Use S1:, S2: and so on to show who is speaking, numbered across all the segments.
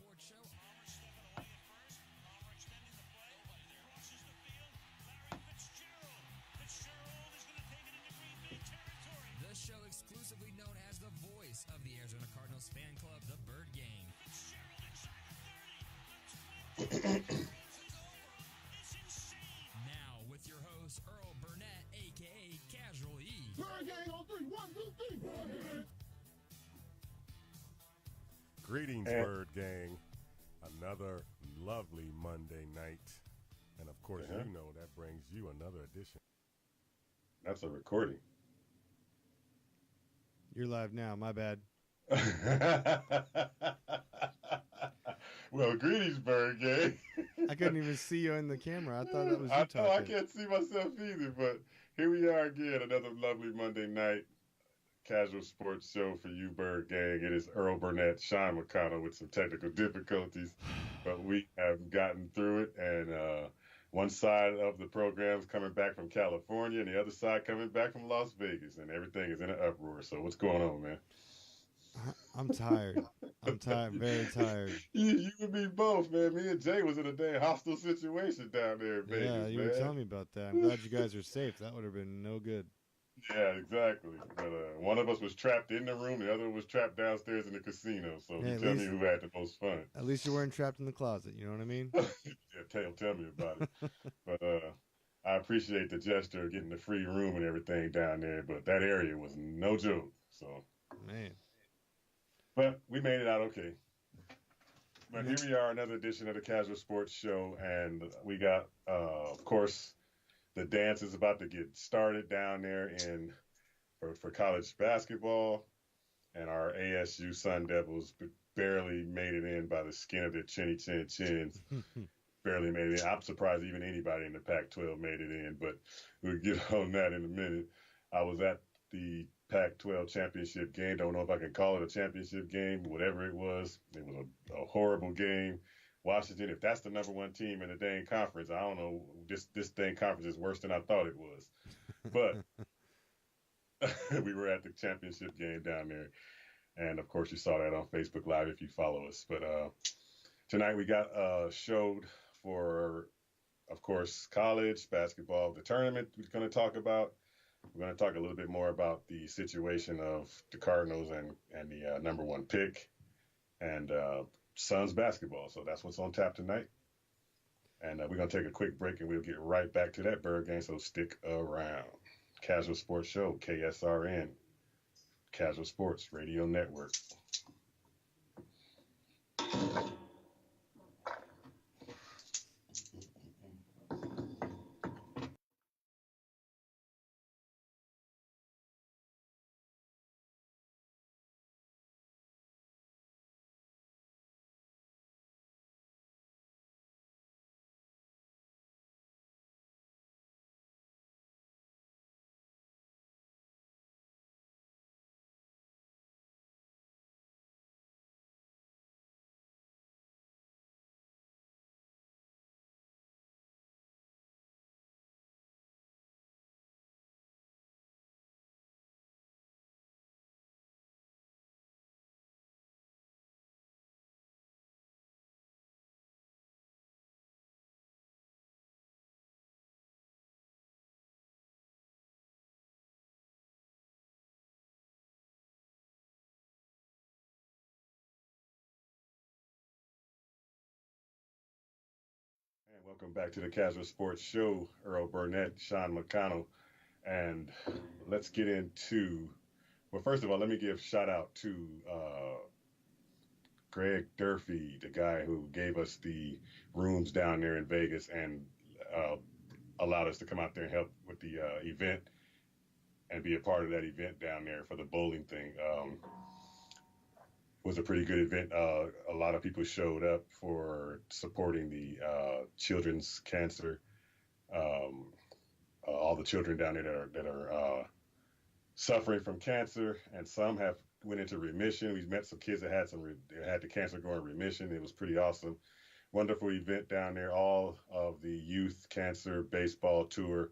S1: Sports Show. Palmer stepping away at first. Palmer extending the play. Crosses the field. Larry Fitzgerald. Fitzgerald is going to take it into Green Bay territory. The show exclusively known as the voice of the Arizona Cardinals fan club, the Bird Gang. Fitzgerald inside the 30. The 20. It's insane. Now with your host, Earl Burnett, a.k.a. Casual E.
S2: Bird Gang on 3. 1, 2, 3.
S3: Greetings, Bird Gang. Another lovely Monday night. And, of course, you know that brings you another edition.
S4: That's a recording.
S5: You're live now. My bad.
S4: Well, greetings, Bird Gang.
S5: I couldn't even see you in the camera. I thought that was you talking.
S4: I can't see myself either, but here we are again, another lovely Monday night. Kazual Sportz Show for you, Bird Gang. It is Earl Burnett, Sean McConnell with some technical difficulties, but we have gotten through it. And one side of the program is coming back from California, and the other side coming back from Las Vegas, and everything is in an uproar. So what's going on, man?
S5: I'm tired. I'm tired, very tired.
S4: You and me both, man. Me and Jay was in a damn hostile situation down there in Vegas.
S5: Yeah, you were telling me about that. I'm glad you guys are safe. That would have been no good.
S4: Yeah, exactly. But one of us was trapped in the room, the other was trapped downstairs in the casino. So
S5: Hey,
S4: tell me who had the most fun.
S5: At least you weren't trapped in the closet. You know what I mean?
S4: Yeah, tell me about it. But I appreciate the gesture of getting the free room and everything down there. But that area was no joke. So,
S5: man.
S4: But we made it out okay. But here we are, another edition of the Kazual Sportz Show, and we got, of course, the dance is about to get started down there for college basketball, and our ASU Sun Devils barely made it in by the skin of their chins. Barely made it in. I'm surprised even anybody in the Pac-12 made it in, but we'll get on that in a minute. I was at the Pac-12 championship game. Don't know if I can call it a championship game, whatever it was. It was a horrible game. Washington, if that's the number one team in the dang conference, I don't know. This dang conference is worse than I thought it was. But we were at the championship game down there. And, of course, you saw that on Facebook Live if you follow us. But tonight we got showed for, of course, college basketball, the tournament we're going to talk about. We're going to talk a little bit more about the situation of the Cardinals and the number one pick and Suns basketball. So that's what's on tap tonight. And we're going to take a quick break, and we'll get right back to that Bird Game, so stick around. Kazual Sportz Show, KSRN, Kazual Sports Radio Network. And welcome back to the Kazual Sportz Show. Earl Burnett, Sean McConnell. And let's get into, well, first of all, let me give shout out to Greg Durfee, the guy who gave us the rooms down there in Vegas and allowed us to come out there and help with the event and be a part of that event down there for the bowling thing. Was a pretty good event. A lot of people showed up for supporting the children's cancer. All the children down there that are suffering from cancer, and some have went into remission. We met some kids that had the cancer go in remission. It was pretty awesome. Wonderful event down there. All of the youth cancer baseball tour.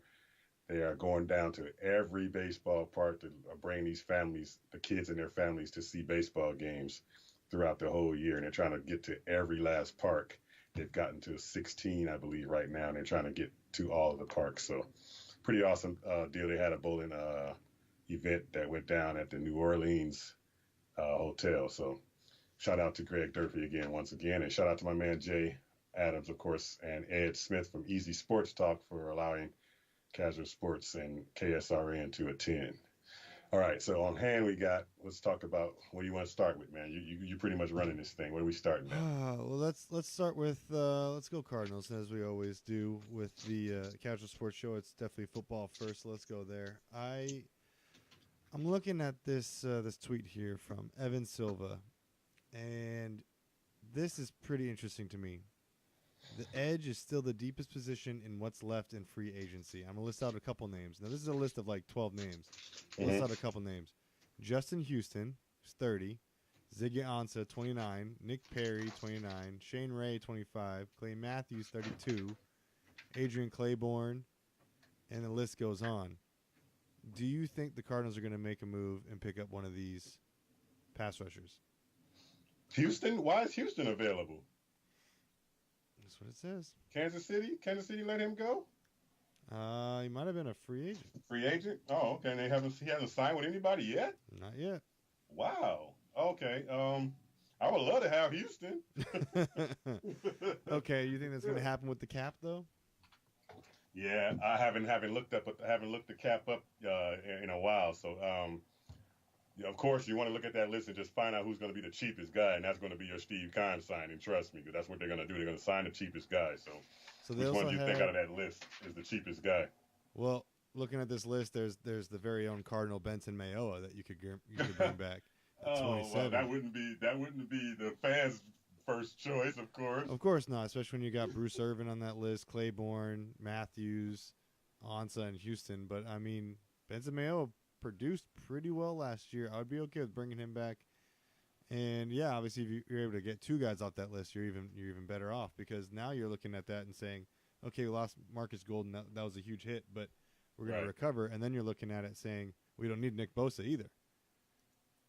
S4: They are going down to every baseball park to bring these families, the kids and their families, to see baseball games. throughout the whole year, and they're trying to get to every last park. They've gotten to 16, I believe, right now, and they're trying to get to all of the parks. So pretty awesome deal. They had a bowling event that went down at the New Orleans hotel. So shout out to Greg Durfee again, once again, and shout out to my man Jay Adams, of course, and Ed Smith from Easy Sports Talk for allowing Casual Sports and KSRN to attend. All right, so on hand let's talk about what do you want to start with, man? You pretty much running this thing. Where are we starting at?
S5: Well, let's start with let's go Cardinals, as we always do with the Casual Sports Show. It's definitely football first. So let's go there. I'm looking at this tweet here from Evan Silva, and this is pretty interesting to me. The edge is still the deepest position in what's left in free agency. I'm going to list out a couple names. Now, this is a list of like 12 names. I'll list out a couple names. Justin Houston, who's 30. Ziggy Ansah, 29. Nick Perry, 29. Shane Ray, 25. Clay Matthews, 32. Adrian Claiborne. And the list goes on. Do you think the Cardinals are going to make a move and pick up one of these pass rushers?
S4: Houston? Why is Houston available?
S5: That's what it says.
S4: Kansas City let him go?
S5: He might have been a free agent.
S4: Free agent? Oh, okay. And he hasn't signed with anybody yet?
S5: Not yet.
S4: Wow. Okay. I would love to have Houston.
S5: Okay, you think that's going to happen with the cap though?
S4: Yeah, I haven't looked the cap up in a while. So of course, you want to look at that list and just find out who's going to be the cheapest guy, and that's going to be your Steve Keim signing. Trust me, because that's what they're going to do. They're going to sign the cheapest guy. So which one do you think out of that list is the cheapest guy?
S5: Well, looking at this list, there's the very own Cardinal Benson Mayoa that you could bring back. At 27.
S4: Well, that wouldn't be the fans' first choice, of course.
S5: Of course not, especially when you got Bruce Irvin on that list, Claiborne, Matthews, Ansah, and Houston. But I mean, Benson Mayoa produced pretty well last year. I would be okay with bringing him back. And yeah, obviously, if you're able to get two guys off that list, you're even better off, because now you're looking at that and saying, okay, we lost Marcus Golden. That was a huge hit, but we're going to recover. And then you're looking at it saying, we don't need Nick Bosa either.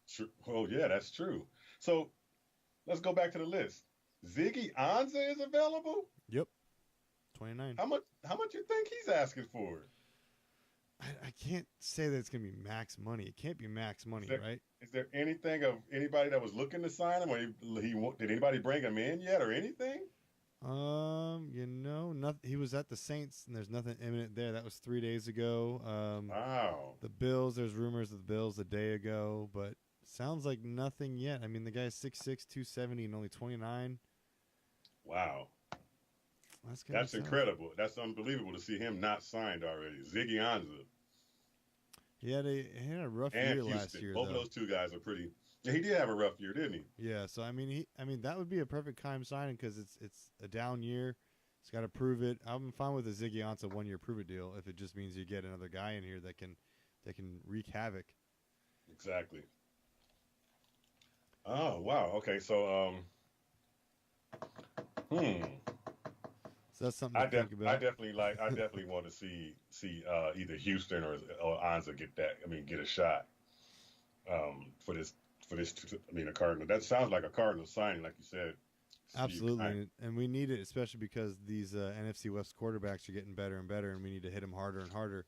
S4: True. Oh yeah, that's true. So let's go back to the list. Ziggy Ansah is available?
S5: Yep. 29.
S4: How much you think he's asking for?
S5: I can't say that it's going to be max money. It can't be max money, right?
S4: Is there anything of anybody that was looking to sign him, or did anybody bring him in yet, or anything?
S5: Nothing. He was at the Saints, and there's nothing imminent there. That was 3 days ago.
S4: Wow.
S5: The Bills, there's rumors of the Bills a day ago, but sounds like nothing yet. I mean, the guy's 6'6", 270, and only 29.
S4: Wow. That's incredible. That's unbelievable to see him not signed already. Ziggy Ansah.
S5: He had a rough year last year.
S4: Both of those two guys are pretty. Yeah, he did have a rough year, didn't he?
S5: Yeah. So I mean, that would be a perfect Keim signing, because it's a down year. He's got to prove it. I'm fine with a Ziggy Ansah 1 year prove it deal if it just means you get another guy in here that can wreak havoc.
S4: Exactly. Oh wow. Okay. So
S5: So that's something to think about.
S4: I definitely want to see either Houston or Ansah get a shot for this. A Cardinal. That sounds like a Cardinal signing, like you said.
S5: Absolutely, and we need it, especially because these NFC West quarterbacks are getting better and better, and we need to hit them harder and harder.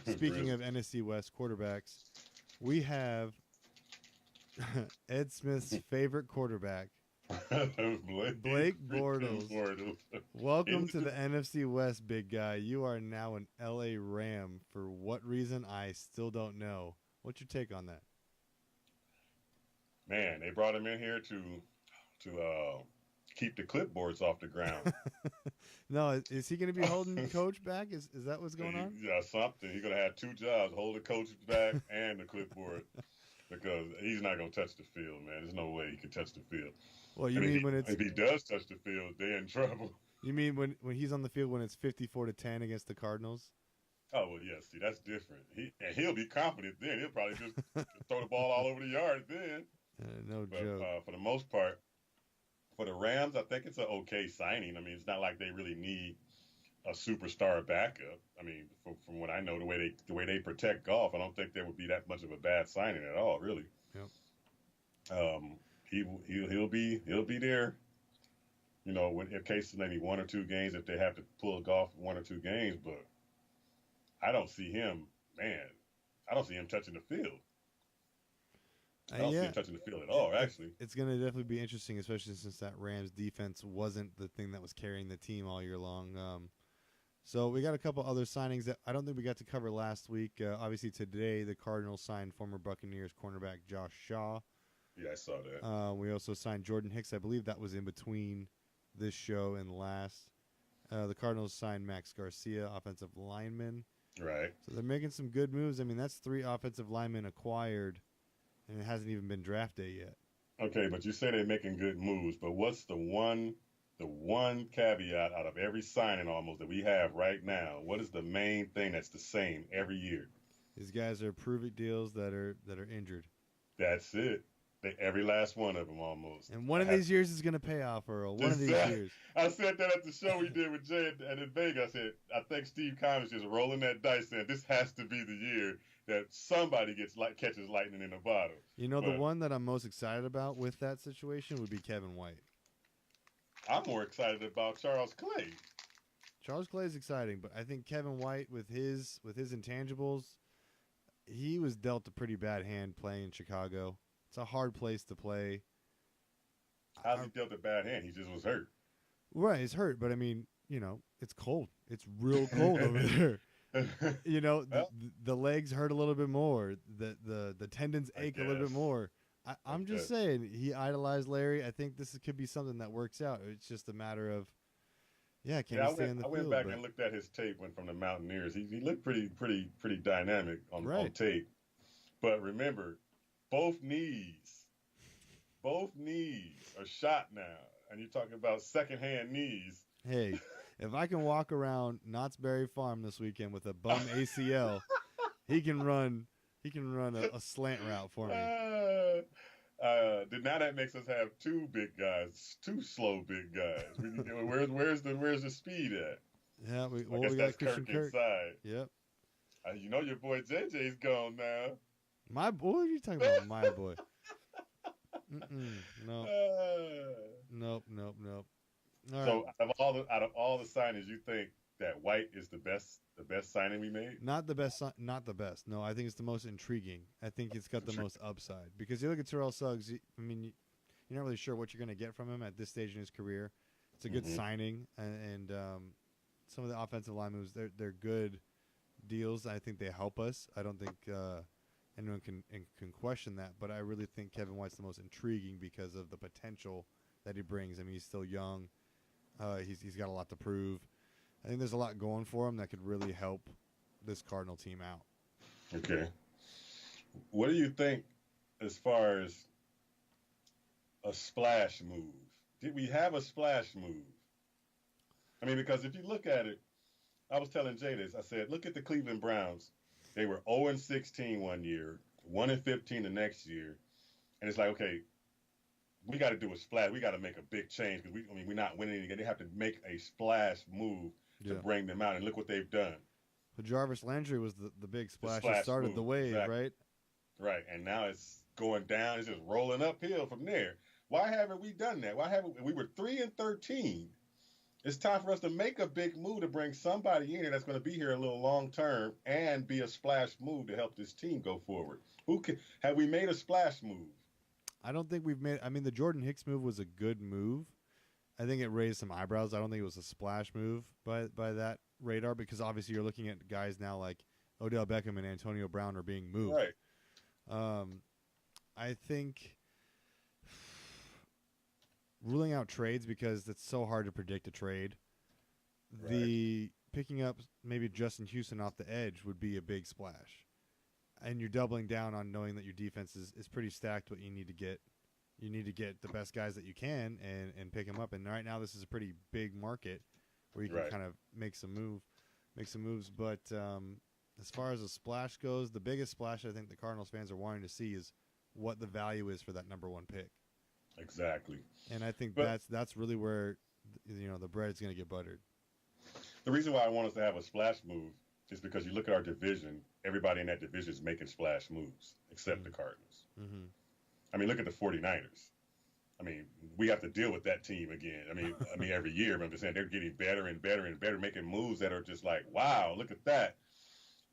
S5: Speaking of NFC West quarterbacks, we have Ed Smith's favorite quarterback, Blake Bortles. Welcome to the NFC West, big guy. You are now an LA Ram. For what reason, I still don't know. What's your take on that?
S4: Man, they brought him in here to keep the clipboards off the ground.
S5: No, is he going to be holding coach back? Is that what's going on?
S4: Yeah, something. He's going to have two jobs: hold the coach back and the clipboard, because he's not going to touch the field, man. There's no way he can touch the field.
S5: Well,
S4: if he does touch the field, they're in trouble.
S5: You mean when he's on the field when it's 54-10 against the Cardinals?
S4: Oh well, yeah. See, that's different. He'll be confident then. He'll probably just throw the ball all over the yard then.
S5: Joke.
S4: For the most part, for the Rams, I think it's an okay signing. I mean, it's not like they really need a superstar backup. I mean, from what I know, the way they protect golf, I don't think there would be that much of a bad signing at all, really.
S5: Yep.
S4: he'll be there. You know, in case of maybe 1 or 2 games, if they have to pull a golf 1 or 2 games, but I don't see him, man. I don't see him touching the field. I don't see him touching the field at all, actually.
S5: It's going to definitely be interesting, especially since that Rams defense wasn't the thing that was carrying the team all year long. So we got a couple other signings that I don't think we got to cover last week. Obviously, today the Cardinals signed former Buccaneers cornerback Josh Shaw.
S4: Yeah, I saw that.
S5: We also signed Jordan Hicks. I believe that was in between this show and last. The Cardinals signed Max Garcia, offensive lineman.
S4: Right.
S5: So they're making some good moves. I mean, that's 3 offensive linemen acquired, and it hasn't even been draft day yet.
S4: Okay, but you say they're making good moves, but what's the one caveat out of every signing almost that we have right now? What is the main thing that's the same every year?
S5: These guys are prove-it deals that are injured.
S4: That's it. Every last one of them almost.
S5: And one of these years is going to pay off, Earl. One of these years.
S4: I said that at the show we did with Jay and in Vegas. I said, I think Steve Connor's just rolling that dice saying this has to be the year that somebody catches lightning in a bottle.
S5: You know, the one that I'm most excited about with that situation would be Kevin White.
S4: I'm more excited about Charles Clay.
S5: Charles Clay is exciting, but I think Kevin White with his intangibles, he was dealt a pretty bad hand playing in Chicago. It's a hard place to play.
S4: How's he dealt a bad hand? He just was hurt.
S5: Right, he's hurt, but I mean, you know, it's cold. It's real cold over there. You know, the legs hurt a little bit more. The tendons ache a little bit more. I'm just saying, he idolized Larry. I think this could be something that works out. It's just a matter of, can he stay in the field?
S4: I went back and looked at his tape from the Mountaineers. He looked pretty dynamic on tape. But remember, both knees are shot now, and you're talking about secondhand knees.
S5: Hey, if I can walk around Knott's Berry Farm this weekend with a bum ACL, he can run a slant route for me.
S4: Now that makes us have 2 big guys, 2 slow big guys. Where's the speed at?
S5: Yeah, we
S4: guess
S5: got
S4: that's
S5: Christian
S4: Kirk inside.
S5: Yep.
S4: You know your boy JJ's gone now.
S5: My boy? What are you talking about, my boy? No. Nope. All
S4: so
S5: right.
S4: out of all the signings, you think that White is the best signing we made?
S5: Not the best. No, I think it's the most intriguing. I think it's got the most upside because you look at Terrell Suggs. I mean, you're not really sure what you're going to get from him at this stage in his career. It's a good signing, and some of the offensive line moves they're good deals. I think they help us. I don't think anyone can question that, but I really think Kevin White's the most intriguing because of the potential that he brings. I mean, he's still young. He's got a lot to prove. I think there's a lot going for him that could really help this Cardinal team out.
S4: Okay. What do you think as far as a splash move? Did we have a splash move? I mean, because if you look at it, I was telling Jay this. I said, look at the Cleveland Browns. They were 0-16 one year, 1-15 the next year. And it's like, okay, we got to do a splash. We got to make a big change because we're not winning again. They have to make a splash move to bring them out. And look what they've done.
S5: But Jarvis Landry was the big splash that started
S4: move.
S5: The wave, right?
S4: Right. And now it's going down. It's just rolling uphill from there. Why haven't we done that? We were 3-13. It's time for us to make a big move to bring somebody in here that's going to be here a little long term and be a splash move to help this team go forward. Have we made a splash move?
S5: I don't think we've made. I mean, the Jordan Hicks move was a good move. I think it raised some eyebrows. I don't think it was a splash move by that radar because obviously you're looking at guys now like Odell Beckham and Antonio Brown are being moved.
S4: Right.
S5: I think ruling out trades because it's so hard to predict a trade. Right. The picking up maybe Justin Houston off the edge would be a big splash. And you're doubling down on knowing that your defense is pretty stacked. What you need to get the best guys that you can and pick them up. And right now this is a pretty big market where you can kind of make some moves. But as far as a splash goes, the biggest splash I think the Cardinals fans are wanting to see is what the value is for that number 1 pick.
S4: Exactly.
S5: And I think that's really where the bread's going to get buttered.
S4: The reason why I want us to have a splash move is because you look at our division, everybody in that division is making splash moves except the Cardinals.
S5: Mm-hmm.
S4: I mean, look at the 49ers. I mean, we have to deal with that team again. I mean, every year. I'm just saying they're getting better and better and better, making moves that are just like, wow, look at that.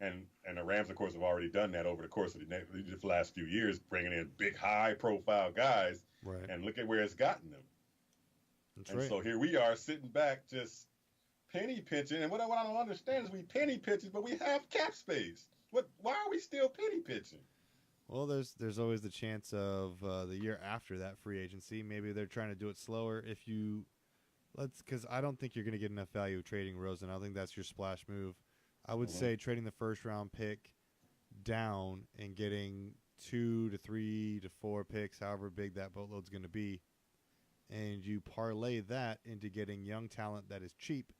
S4: And the Rams, of course, have already done that over the course of the last few years, bringing in big, high-profile guys.
S5: Right.
S4: And look at where it's gotten them.
S5: That's
S4: and
S5: right.
S4: so here we are sitting back just penny pitching. And what I don't understand is we penny pitching, but we have cap space. Why are we still penny pitching?
S5: Well, there's always the chance of the year after that free agency. Maybe they're trying to do it slower. Because I don't think you're going to get enough value trading Rosen. I don't think that's your splash move. I would say trading the first round pick down and getting 2 to 3 to 4 picks, however big that boatload's going to be, and you parlay that into getting young talent that is cheap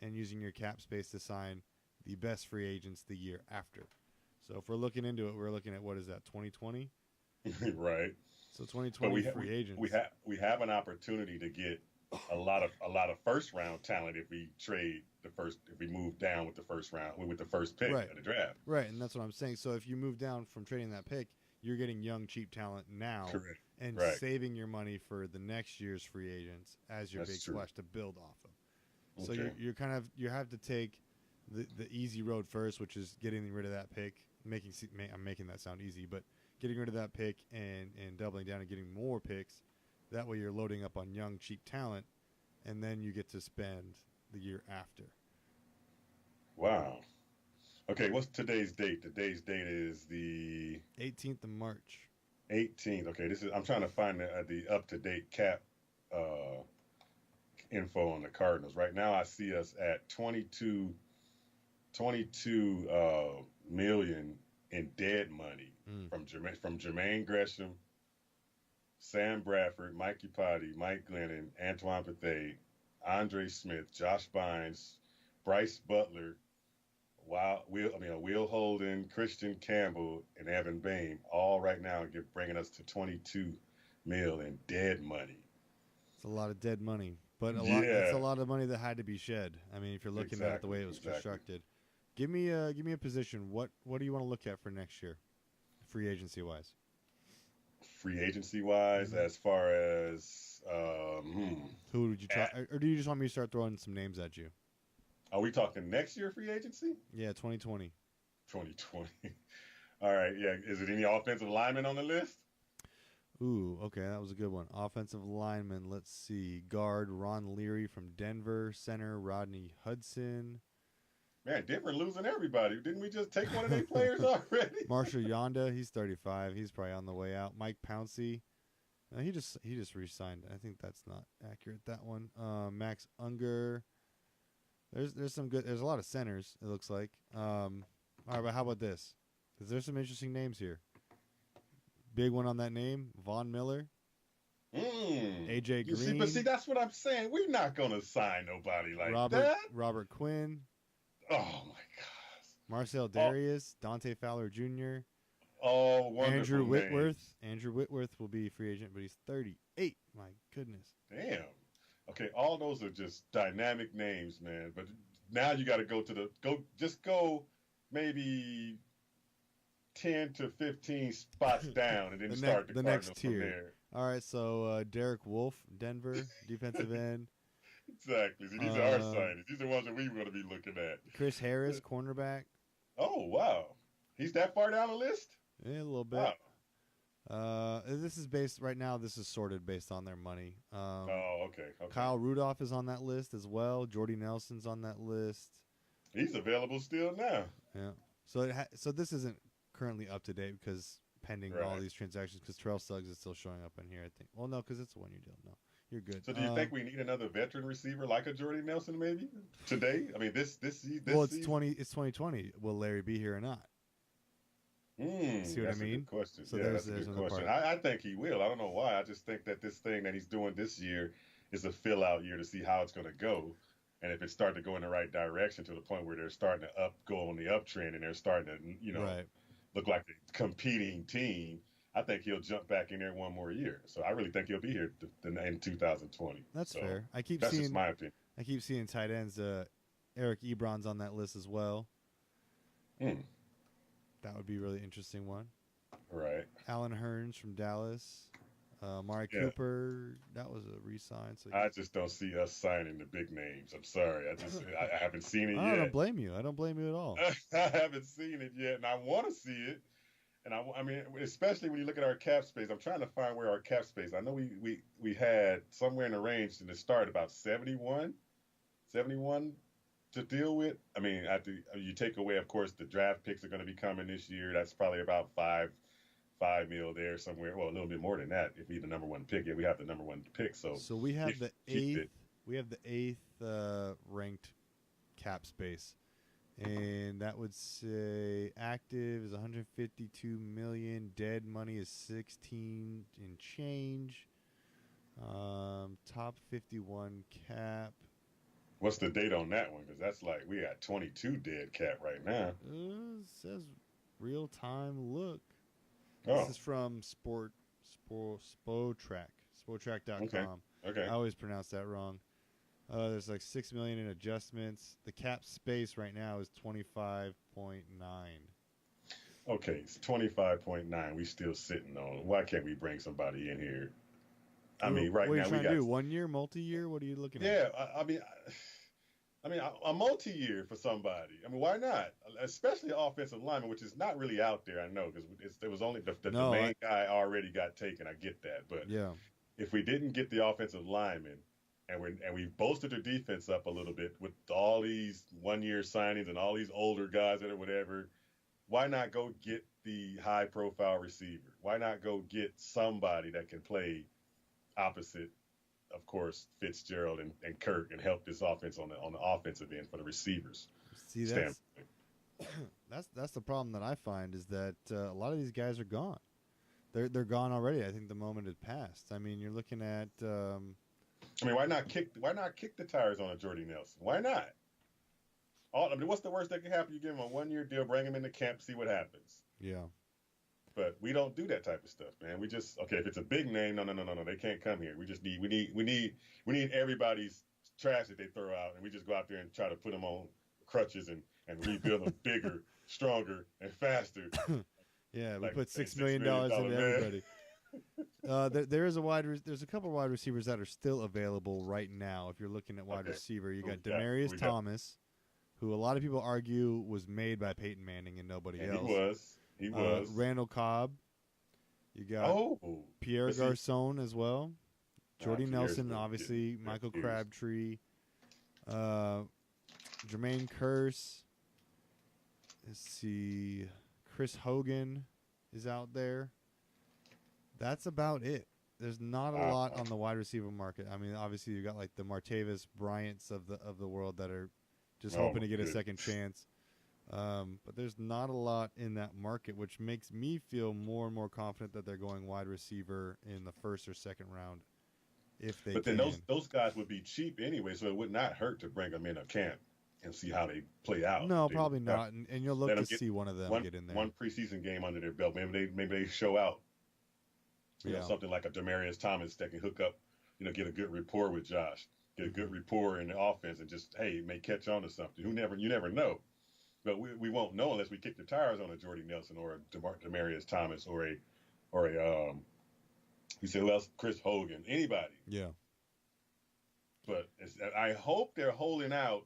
S5: and using your cap space to sign the best free agents the year after. So if we're looking into it, we're looking at, what is that, 2020?
S4: Right.
S5: So 2020 free agents.
S4: We have an opportunity to get a lot of first round talent if we move down with the first round with the first pick of the draft.
S5: Right, and that's what I'm saying. So if you move down from trading that pick, you're getting young cheap talent now.
S4: Correct.
S5: And saving your money for the next year's free agents as your big splash to build off of. So you have to take the easy road first, which is getting rid of that pick. I'm making that sound easy, but getting rid of that pick and doubling down and getting more picks. That way you're loading up on young, cheap talent, and then you get to spend the year after.
S4: Wow. Okay, what's today's date? Today's date is the
S5: 18th of March.
S4: 18th. Okay, I'm trying to find the up-to-date cap info on the Cardinals. Right now I see us at 22 million in dead money from Jermaine Gresham, Sam Bradford, Mike Iupati, Mike Glennon, Antoine Bethea, Andre Smith, Josh Bynes, Bryce Butler, Will Holden, Christian Campbell, and Evan Bain, all right now bringing us to 22 mil in dead money.
S5: It's a lot of dead money, but it's a lot of money that had to be shed. I mean, if you're looking at it the way it was constructed. Give me a position. What do you want to look at for next year, free agency wise?
S4: Free agency wise, as far as
S5: who would you try, or do you just want me to start throwing some names at you?
S4: Are we talking next year free agency?
S5: Yeah, 2020.
S4: 2020. All right, yeah. Is it any offensive linemen on the list?
S5: Ooh, okay, that was a good one. Offensive lineman, let's see. Guard, Ron Leary from Denver. Center, Rodney Hudson.
S4: Man, Denver losing everybody. Didn't we just take one of their players already?
S5: Marshall Yonda, he's 35. He's probably on the way out. Mike Pouncey. He just re-signed. I think that's not accurate, that one. Max Unger. There's some good. There's a lot of centers, it looks like. All right, but how about this? Because there's some interesting names here. Big one on that name, Von Miller. AJ Green.
S4: But that's what I'm saying. We're not going to sign nobody like that.
S5: Robert Quinn.
S4: Oh, my gosh.
S5: Marcel Darius. Dante Fowler Jr.
S4: Oh, wonderful
S5: Andrew Whitworth.
S4: names.
S5: Andrew Whitworth will be a free agent, but he's 38. My goodness.
S4: Damn. Okay, all those are just dynamic names, man. But now you got to go maybe 10 to 15 spots down and then start the Cardinals
S5: next tier.
S4: From there.
S5: All right, so Derek Wolfe, Denver, defensive end.
S4: Exactly. See, these are our signings. These are the ones that we want to be looking at.
S5: Chris Harris, cornerback.
S4: Oh, wow. He's that far down the list?
S5: Yeah, a little bit.
S4: Wow.
S5: This is based right now. This is sorted based on their money.
S4: Okay.
S5: Kyle Rudolph is on that list as well. Jordy Nelson's on that list.
S4: He's available still now.
S5: Yeah. So this isn't currently up to date because pending all these transactions. Because Terrell Suggs is still showing up in here. I think. Well, no, because it's a 1-year deal. No, you're good.
S4: So do you think we need another veteran receiver like a Jordy Nelson maybe today? I mean, this
S5: well, it's 2020. Will Larry be here or not? See what I mean?
S4: Good question.
S5: So
S4: that's a good question. I think he will. I don't know why. I just think that this thing that he's doing this year is a fill-out year to see how it's going to go. And if it's starting to go in the right direction to the point where they're starting to go on the uptrend and they're starting to, look like a competing team, I think he'll jump back in there one more year. So I really think he'll be here in 2020.
S5: That's fair.
S4: That's just my opinion.
S5: I keep seeing tight ends. Eric Ebron's on that list as well. That would be a really interesting one.
S4: Right.
S5: Alan Hearns from Dallas. Amari
S4: Yeah.
S5: Cooper, that was a re-sign. So
S4: I just don't see us signing the big names. I'm sorry. I haven't seen it
S5: I
S4: yet.
S5: don't blame you. I don't blame you at all.
S4: I haven't seen it yet, and I want to see it. And I mean, especially when you look at our cap space, I'm trying to find where our cap space. I know we had somewhere in the range in the start about 71 to deal with. I mean, after you take away, of course, the draft picks are going to be coming this year. That's probably about $5 million there somewhere. Well, a little bit more than that if we the number one pick. Yeah, we have the number one pick. So
S5: we have the eighth. We have the eighth ranked cap space, and that would say active is 152 million. Dead money is 16 and change. Top 51 cap.
S4: What's the date on that one? Because that's like we got 22 dead cap right now.
S5: It says real time look.
S4: Oh.
S5: This is from Spotrac. Spotrac.com.
S4: Okay.
S5: I always pronounce that wrong. There's like 6 million in adjustments. The cap space right now is 25.9.
S4: Okay, it's 25.9. We still sitting on. Why can't we bring somebody in here? I mean, right now we got. What are you trying to do?
S5: 1 year, multi-year? What are you looking at?
S4: Yeah, I mean, a multi-year for somebody. I mean, why not? Especially offensive lineman, which is not really out there. I know because it was only the main guy already got taken. I get that, but
S5: yeah,
S4: if we didn't get the offensive lineman. And we bolstered the defense up a little bit with all these 1 year signings and all these older guys that are whatever. Why not go get the high profile receiver? Why not go get somebody that can play opposite, of course, Fitzgerald and Kirk and help this offense on the offensive end for the receivers?
S5: See, that's the problem that I find is that a lot of these guys are gone. They're gone already. I think the moment had passed. I mean, you're looking at.
S4: I mean, why not kick the tires on a Jordy Nelson? Why not? I mean, what's the worst that can happen? You give him a 1 year deal, bring him into camp, see what happens.
S5: Yeah.
S4: But we don't do that type of stuff, man. We just if it's a big name, no, they can't come here. We just we need everybody's trash that they throw out, and we just go out there and try to put them on crutches and rebuild them bigger, stronger, and faster.
S5: Yeah, we put $6 million into everybody. There's a couple of wide receivers that are still available right now. If you're looking at wide receiver, you got Demaryius Thomas, who a lot of people argue was made by Peyton Manning and nobody else.
S4: He was.
S5: Randall Cobb. You got Pierre Garçon as well. Jordy Nelson, obviously. Michael Crabtree. Jermaine Kearse. Let's see. Chris Hogan is out there. That's about it. There's not a lot on the wide receiver market. I mean, obviously you got like the Martavis Bryants of the world that are just hoping to get a second chance. But there's not a lot in that market, which makes me feel more and more confident that they're going wide receiver in the first or second round if they can.
S4: But then those guys would be cheap anyway, so it would not hurt to bring them in a camp and see how they play out.
S5: No, probably not. And you'll look to see one of them get in there.
S4: One preseason game under their belt. Maybe they show out. You know, something like a Demaryius Thomas that can hook up, get a good rapport with Josh, get a good rapport in the offense, and just may catch on to something. You never know, but we won't know unless we kick the tires on a Jordy Nelson or a Demaryius Thomas or a you say who else? Chris Hogan, anybody.
S5: Yeah.
S4: But I hope they're holding out.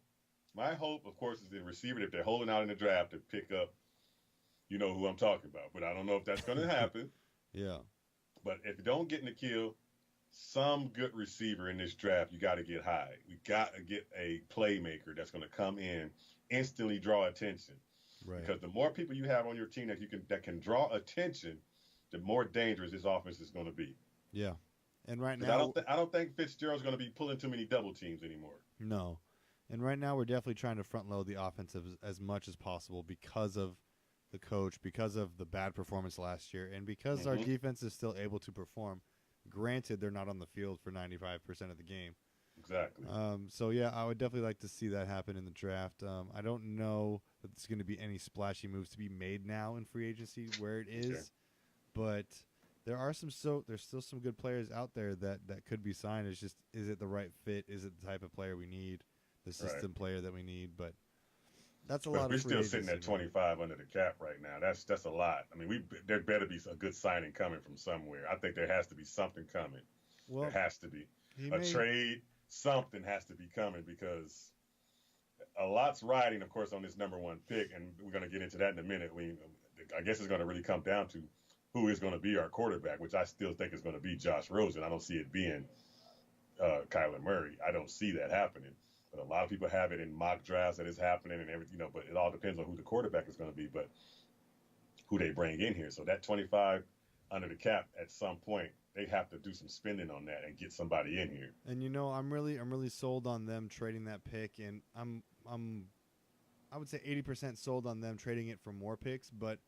S4: My hope, of course, is the receiver if they're holding out in the draft to pick up, who I'm talking about. But I don't know if that's going to happen.
S5: Yeah.
S4: But if you don't get in the kill, some good receiver in this draft, you got to get high. We got to get a playmaker that's going to come in, instantly draw attention.
S5: Right.
S4: Because the more people you have on your team that can draw attention, the more dangerous this offense is going to be.
S5: Yeah. And right now,
S4: I don't think Fitzgerald's going to be pulling too many double teams anymore.
S5: No. And right now, we're definitely trying to front load the offense as much as possible because of the coach, because of the bad performance last year, and because our defense is still able to perform. Granted, they're not on the field for 95% of the game.
S4: Exactly.
S5: So, yeah, I would definitely like to see that happen in the draft. I don't know that there's going to be any splashy moves to be made now in free agency where it is, but there's still some good players out there that could be signed. It's just, is it the right fit? Is it the type of player we need? The system player that we need? But That's a lot.
S4: We're
S5: of
S4: still sitting at 25 under the cap right now. That's a lot. I mean, there better be a good signing coming from somewhere. I think there has to be something coming. Well, there has to be a trade. Something has to be coming because a lot's riding, of course, on this number 1 pick, and we're going to get into that in a minute. I guess it's going to really come down to who is going to be our quarterback, which I still think is going to be Josh Rosen. I don't see it being Kyler Murray. I don't see that happening. But a lot of people have it in mock drafts that it's happening and everything, but it all depends on who the quarterback is going to be, but who they bring in here. So that 25 under the cap at some point, they have to do some spending on that and get somebody in here.
S5: And I'm really sold on them trading that pick, and I would say 80% sold on them trading it for more picks, but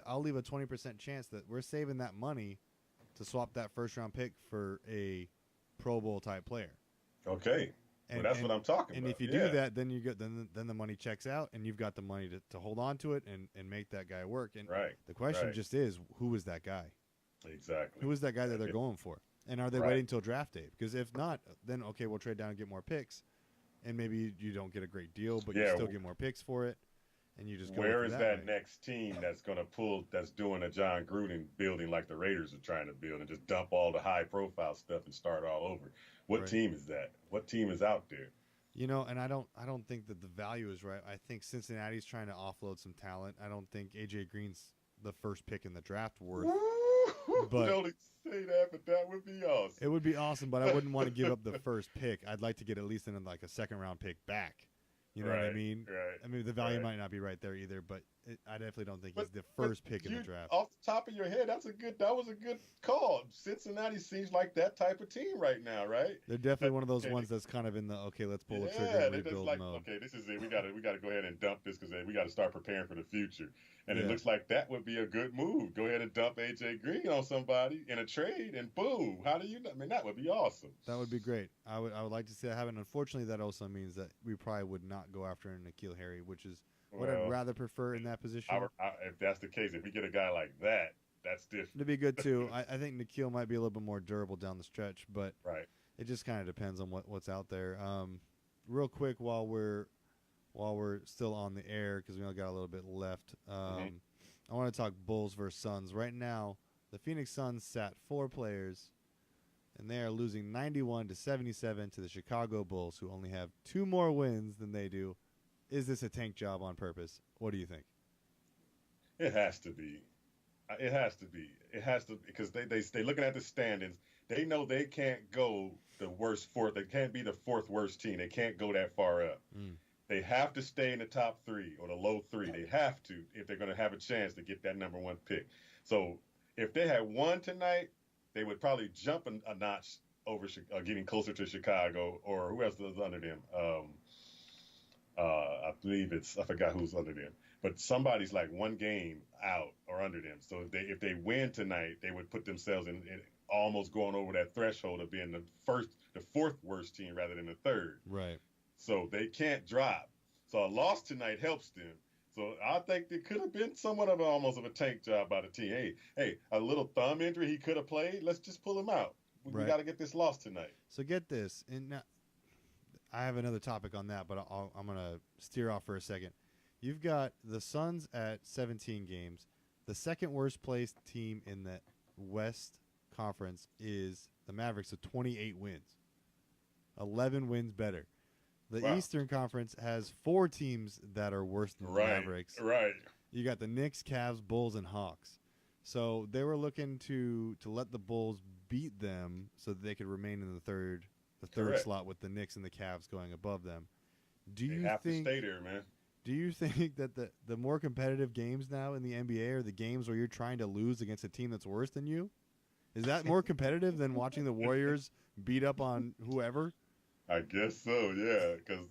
S5: I'll leave a 20% chance that we're saving that money to swap that first round pick for a Pro Bowl type player.
S4: Okay. That's what I'm talking about.
S5: And if you do that, then you get then the money checks out, and you've got the money to hold on to it and make that guy work. And the question just is, who is that guy?
S4: Exactly.
S5: Who is that guy that they're going for? And are they waiting until draft day? Because if not, then okay, we'll trade down and get more picks, and maybe you don't get a great deal, but you still get more picks for it, and you just go.
S4: Where is that next team that's going to that's doing a John Gruden building like the Raiders are trying to build and just dump all the high profile stuff and start all over? What team is that? What team is out there?
S5: And I don't think that the value is right. I think Cincinnati's trying to offload some talent. I don't think AJ Green's the first pick in the draft worth. But
S4: don't say that, but that would be awesome.
S5: It would be awesome, but I wouldn't want to give up the first pick. I'd like to get at least like a second round pick back. You know what I mean?
S4: Right.
S5: I mean, the value might not be right there either, but I definitely don't think he's the first pick in the draft.
S4: Off the top of your head, that was a good call. Cincinnati seems like that type of team right now, right?
S5: They're definitely one of those ones that's kind of in the let's pull the trigger and rebuild mode.
S4: Okay, this is it. We got to go ahead and dump this because we got to start preparing for the future. And it looks like that would be a good move. Go ahead and dump AJ Green on somebody in a trade, and boom! That would be awesome.
S5: That would be great. I would like to see that happen. Unfortunately, that also means that we probably would not go after N'Keal Harry, which is what I'd rather prefer in that position.
S4: If that's the case, if we get a guy like that, that's different.
S5: It'd be good too. I think N'Keal might be a little bit more durable down the stretch, but it just kind of depends on what's out there. Real quick, while we're still on the air, because we only got a little bit left, I want to talk Bulls versus Suns. Right now, the Phoenix Suns sat 4 players, and they are losing 91-77 to the Chicago Bulls, who only have 2 more wins than they do. Is this a tank job on purpose? What do you think?
S4: It has to be. It has to be. It has to, because they looking at the standings. They know they can't go the worst fourth. They can't be the 4th worst team. They can't go that far up. They have to stay in the top 3 or the low 3. They have to if they're going to have a chance to get that number 1 pick. So if they had won tonight, they would probably jump a notch over getting closer to Chicago, or who else is under them? I believe I forgot who's under them. But somebody's like 1 game out or under them. So if they win tonight, they would put themselves in almost going over that threshold of being the 4th worst team rather than the 3rd.
S5: Right.
S4: So they can't drop. So a loss tonight helps them. So I think it could have been somewhat of almost of a tank job by the team. Hey, a little thumb injury he could have played. Let's just pull him out. We got to get this loss tonight.
S5: So get this. And now, I have another topic on that, but I'm going to steer off for a second. You've got the Suns at 17 games. The second worst placed team in the West Conference is the Mavericks with 28 wins. 11 wins better. The Eastern Conference has 4 teams that are worse than the Mavericks.
S4: Right.
S5: You got the Knicks, Cavs, Bulls, and Hawks. So they were looking to let the Bulls beat them so that they could remain in the third slot with the Knicks and the Cavs going above them.
S4: They have to stay there, man.
S5: Do you think that the more competitive games now in the NBA are the games where you're trying to lose against a team that's worse than you? Is that more competitive than watching the Warriors beat up on whoever?
S4: I guess so, yeah, because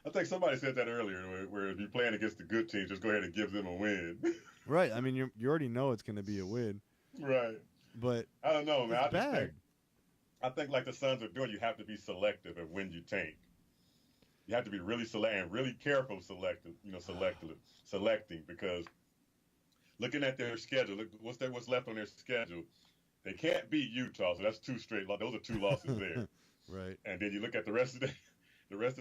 S4: I think somebody said that earlier, where if you're playing against the good teams, just go ahead and give them a win.
S5: Right. I mean, you already know it's going to be a win.
S4: Right.
S5: But
S4: I don't know, man.
S5: It's
S4: I think like the Suns are doing, you have to be selective of when you tank. You have to be really really careful selecting, because looking at their schedule, look what's left on their schedule. They can't beat Utah, so that's 2 straight. Those are 2 losses there.
S5: Right.
S4: And then you look at the rest of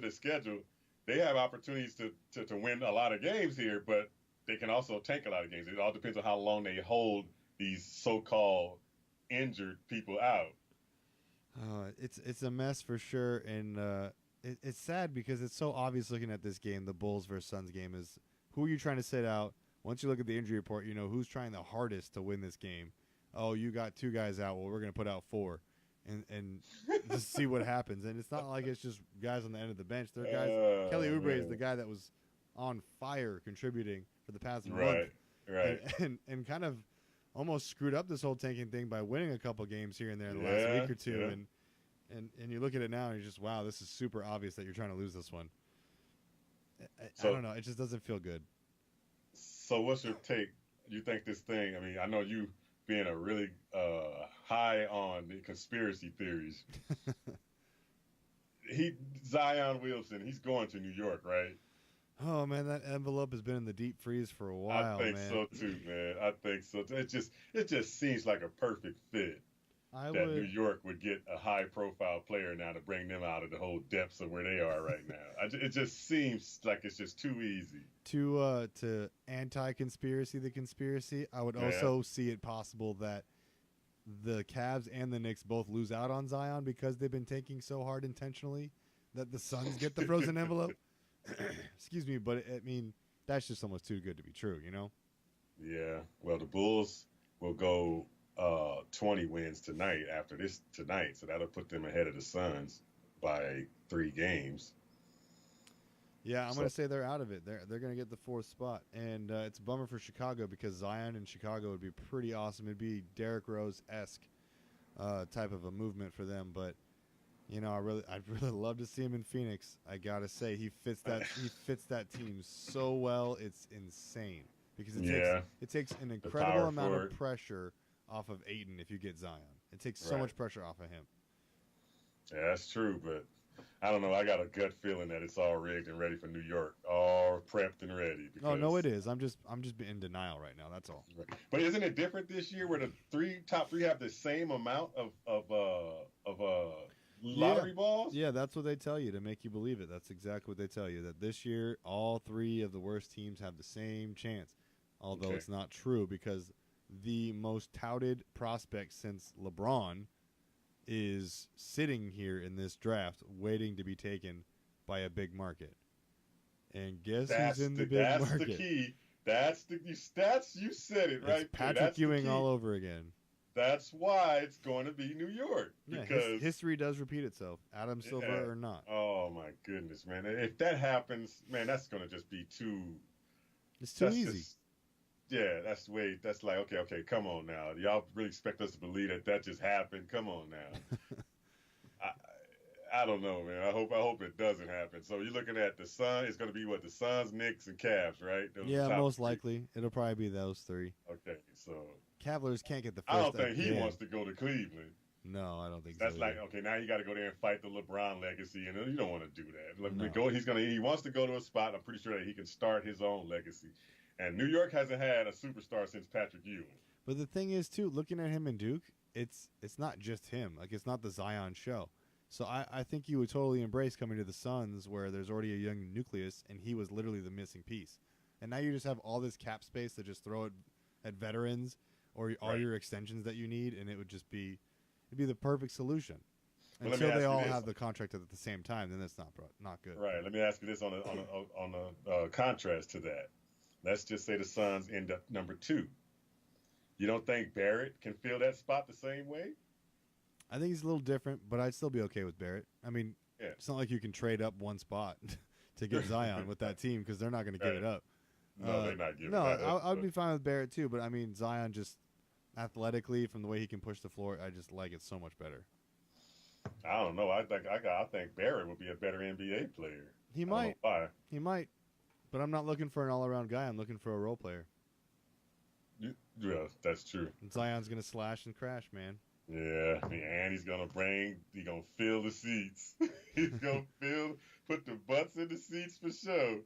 S4: the schedule. they have opportunities to win a lot of games here, but they can also tank a lot of games. It all depends on how long they hold these so-called injured people out.
S5: It's a mess for sure, and it's sad because it's so obvious looking at this game. The Bulls versus Suns game is who are you trying to sit out? Once you look at the injury report, you know who's trying the hardest to win this game. Oh, you got 2 guys out. Well, we're going to put out 4, and just see what happens. And it's not like it's just guys on the end of the bench. They're guys. Kelly Oubre is the guy that was on fire contributing for the past month, and kind of almost screwed up this whole tanking thing by winning a couple games here and there in the last week or two. And you look at it now and you're just, wow, this is super obvious that you're trying to lose this one. I don't know. It just doesn't feel good.
S4: So what's your take? You think this thing, I mean, I know you being a really high on the conspiracy theories. Zion Williamson, he's going to New York, right?
S5: Oh, man, that envelope has been in the deep freeze for a while, man.
S4: I think so, too, man. I think so, too. It just seems like a perfect fit New York would get a high-profile player now to bring them out of the whole depths of where they are right now. It just seems like it's just too easy.
S5: To anti-conspiracy the conspiracy, I would also see it possible that the Cavs and the Knicks both lose out on Zion because they've been taking so hard intentionally that the Suns get the frozen envelope. Excuse me, but I mean, that's just almost too good to be true, you know?
S4: Yeah. Well, the Bulls will go 20 wins tonight, so that'll put them ahead of the Suns by 3 games.
S5: Yeah, I'm going to say they're out of it. They're going to get the 4th spot, and it's a bummer for Chicago because Zion in Chicago would be pretty awesome. It'd be Derrick Rose-esque type of a movement for them, but you know, I'd really love to see him in Phoenix. I gotta say, he fits that team so well. It's insane because it takes an incredible amount of pressure off of Ayton if you get Zion. It takes so much pressure off of him.
S4: Yeah, that's true, but I don't know. I got a gut feeling that it's all rigged and ready for New York, all prepped and ready.
S5: Oh no, it is. I'm just in denial right now. That's all.
S4: Right. But isn't it different this year where the top three have the same amount of lottery balls?
S5: Yeah, that's what they tell you to make you believe it. That's exactly what they tell you, that this year all 3 of the worst teams have the same chance. Although it's not true because the most touted prospect since LeBron is sitting here in this draft waiting to be taken by a big market. And guess who's in the big market?
S4: That's the key. You said it right.
S5: It's Patrick Ewing all over again.
S4: That's why it's going to be New York. Because
S5: history does repeat itself, Adam Silver or not.
S4: Oh, my goodness, man. If that happens, man, that's going to just be too...
S5: It's too easy.
S4: That's like, okay, come on now. Y'all really expect us to believe that just happened? Come on now. I don't know, man. I hope it doesn't happen. So you're looking at the Sun. It's going to be the Suns, Knicks, and Cavs, right?
S5: Most likely. It'll probably be those 3.
S4: Okay, so...
S5: Cavaliers can't get the first.
S4: I don't think he wants to go to Cleveland.
S5: No, I don't think
S4: That's
S5: so.
S4: That's like, okay, now you got to go there and fight the LeBron legacy, and you don't want to do that. He wants to go to a spot. I'm pretty sure that he can start his own legacy. And New York hasn't had a superstar since Patrick Ewing.
S5: But the thing is, too, looking at him in Duke, it's not just him. Like, it's not the Zion show. So I think you would totally embrace coming to the Suns where there's already a young nucleus, and he was literally the missing piece. And now you just have all this cap space to just throw it at veterans or all your extensions that you need, and it'd be the perfect solution. Until they all have the contract at the same time, then that's not good.
S4: Right. Let me ask you this on a contrast to that. Let's just say the Suns end up number 2. You don't think Barrett can fill that spot the same way?
S5: I think he's a little different, but I'd still be okay with Barrett. I mean, It's not like you can trade up one spot to get Zion with that team because they're not going to give it up.
S4: No, they're not giving it up.
S5: No, I would be fine with Barrett too, but I mean, Zion just athletically, from the way he can push the floor, I just like it so much better.
S4: I don't know. I think Barrett would be a better NBA player.
S5: He might. He might. But I'm not looking for an all-around guy. I'm looking for a role player.
S4: Yeah, that's true.
S5: And Zion's going to slash and crash, man.
S4: Yeah, and he's going to fill the seats. He's going to put the butts in the seats for sure.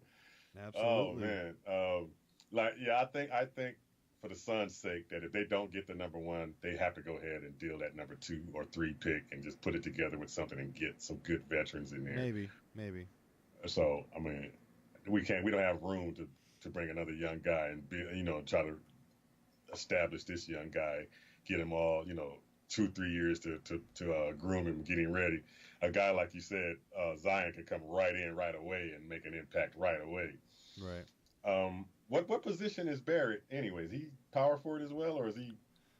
S5: Absolutely.
S4: Oh, man. I think for the Suns' sake that if they don't get the number 1, they have to go ahead and deal that number 2 or 3 pick and just put it together with something and get some good veterans in there.
S5: Maybe.
S4: So I mean, we don't have room to bring another young guy and try to establish this young guy, get him all 2-3 years to groom him, getting ready. A guy like you said, Zion can come right in right away and make an impact right away.
S5: Right.
S4: What position is Barrett anyways? He power forward as well, or is he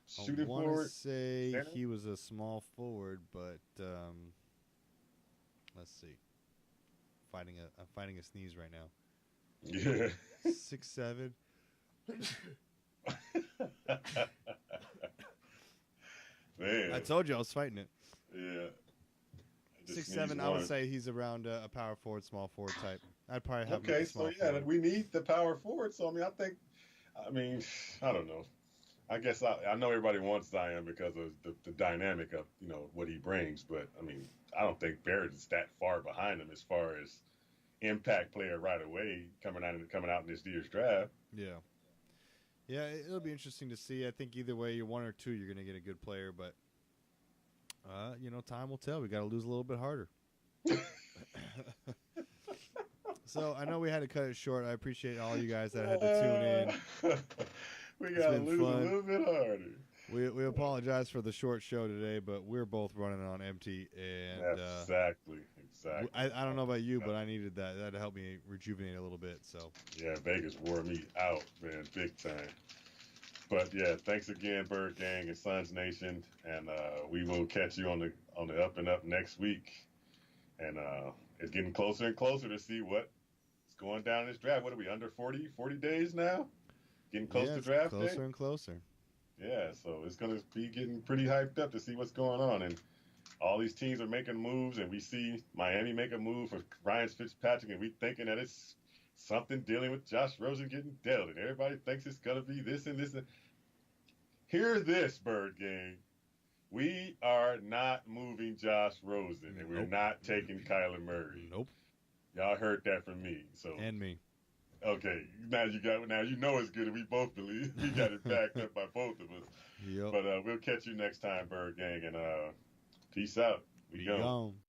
S4: shooting forward?
S5: I want to say
S4: center?
S5: he was a small forward, but let's see. I'm fighting a sneeze right now.
S4: Yeah.
S5: 6'7".
S4: Man.
S5: I told you I was fighting it.
S4: Yeah.
S5: 6'7". I would say he's around a power forward, small forward type. I'd probably have him
S4: Okay,
S5: as a small
S4: so
S5: forward.
S4: we need the power forward. So I don't know. I guess I know everybody wants Zion because of the dynamic of what he brings, but I mean I don't think Barrett is that far behind him as far as impact player right away coming out in this year's draft.
S5: Yeah. Yeah, it'll be interesting to see. I think either way, you're one or two, you're going to get a good player, but time will tell. We got to lose a little bit harder. So I know we had to cut it short. I appreciate all you guys that had to tune in.
S4: We got to lose a little bit harder.
S5: We apologize for the short show today, but we're both running on empty. And
S4: Exactly.
S5: I don't know about you, but I needed that. That helped me rejuvenate a little bit. So
S4: yeah, Vegas wore me out, man, big time. But yeah, thanks again, Bird Gang and Suns Nation, and we will catch you on the up and up next week. And it's getting closer and closer to see what's going down in this draft. What are we, under 40 days now? Getting close to draft day?
S5: Closer and closer.
S4: Yeah, so it's going to be getting pretty hyped up to see what's going on. And all these teams are making moves, and we see Miami make a move for Ryan Fitzpatrick, and we thinking that it's something dealing with Josh Rosen getting dealt, and everybody thinks it's going to be this and this. Hear this, Bird Gang. We are not moving Josh Rosen, and we're not taking Kyler Murray.
S5: Nope.
S4: Y'all heard that from me.
S5: And me.
S4: Okay, now you know it's good, and we both believe we got it backed up by both of us.
S5: Yep.
S4: But we'll catch you next time, Bird Gang, and peace out. We gone.